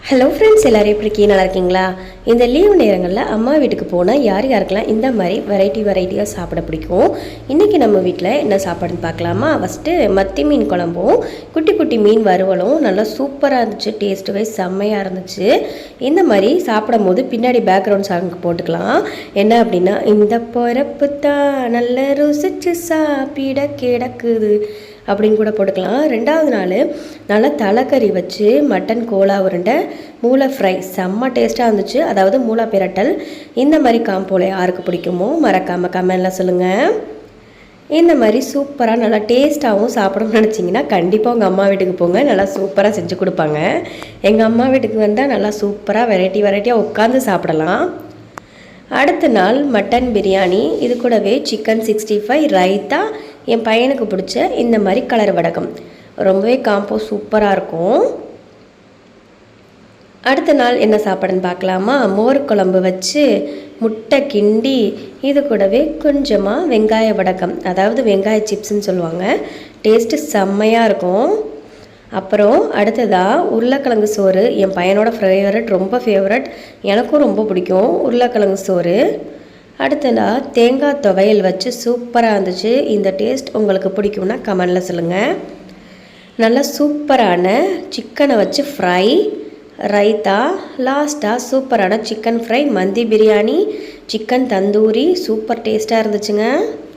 Hello friends, எல்லோரும் எப்படி இருக்கீங்க? நல்லா இருக்கீங்களா? இந்த லீவ் நேரங்களில் அம்மா வீட்டுக்கு போனால் யாருக்கெல்லாம் இந்த மாதிரி வெரைட்டியாக சாப்பிட பிடிக்கும். இன்றைக்கி நம்ம வீட்டில் என்ன சாப்பாடுன்னு பார்க்கலாமா? ஃபஸ்ட்டு மத்தி மீன் குழம்பும் குட்டி குட்டி மீன் வறுவலும் நல்லா சூப்பராக இருந்துச்சு. டேஸ்ட்டு வைஸ் செம்மையாக இருந்துச்சு. இந்த மாதிரி சாப்பிடும் போது பின்னாடி பேக்ரவுண்ட் சாங் போட்டுக்கலாம். என்ன அப்படின்னா, இந்த பொறப்பு தான் நல்ல ருசிச்சு சாப்பிட கிடக்குது அப்படின்னு கூட போட்டுக்கலாம். ரெண்டாவது நாள் நல்லா தலைக்கறி வச்சு மட்டன் கோலா உருண்டை மூளை ஃப்ரை செம்ம டேஸ்ட்டாக இருந்துச்சு. அதாவது மூளை பிரட்டல். இந்த மாதிரி காம்போல யாருக்கு பிடிக்குமோ மறக்காமல் கமெண்டில் சொல்லுங்கள். இந்த மாதிரி சூப்பராக நல்லா டேஸ்ட்டாகவும் சாப்பிடணும்னு நினச்சிங்கன்னா கண்டிப்பாக உங்கள் அம்மா வீட்டுக்கு போங்க. நல்லா சூப்பராக செஞ்சு கொடுப்பாங்க. எங்கள் அம்மா வீட்டுக்கு வந்தால் நல்லா சூப்பராக வெரைட்டியாக உட்காந்து சாப்பிடலாம். அடுத்த நாள் மட்டன் பிரியாணி, இது கூடவே சிக்கன் 65, ரைத்தா, என் பையனுக்கு பிடிச்ச இந்த மாதிரி கலர் வடகம். ரொம்பவே காம்போ சூப்பராக இருக்கும். அடுத்த நாள் என்ன சாப்பாடுன்னு பார்க்கலாமா? மோர் குழம்பு வச்சு முட்டை கிண்டி, இது கூடவே கொஞ்சமாக வெங்காய வடகம், அதாவது வெங்காய சிப்ஸ்ன்னு சொல்லுவாங்க. டேஸ்ட்டு செம்மையாக இருக்கும். அப்புறம் அடுத்ததாக உருளைக்கிழங்கு சோறு. என் பையனோட ரொம்ப ஃபேவரட், எனக்கும் ரொம்ப பிடிக்கும் உருளைக்கிழங்கு சோறு. அடுத்ததாக தேங்காய் துவையல் வச்சு சூப்பராக இருந்துச்சு. இந்த டேஸ்ட் உங்களுக்கு பிடிக்கும்னா கமெண்டில் சொல்லுங்கள். நல்லா சூப்பரான சிக்கனை வச்சு ஃப்ரை, ரைத்தா, லாஸ்ட்டாக சூப்பரான சிக்கன் ஃப்ரை, மந்தி பிரியாணி, சிக்கன் தந்தூரி சூப்பர் டேஸ்ட்டாக இருந்துச்சுங்க.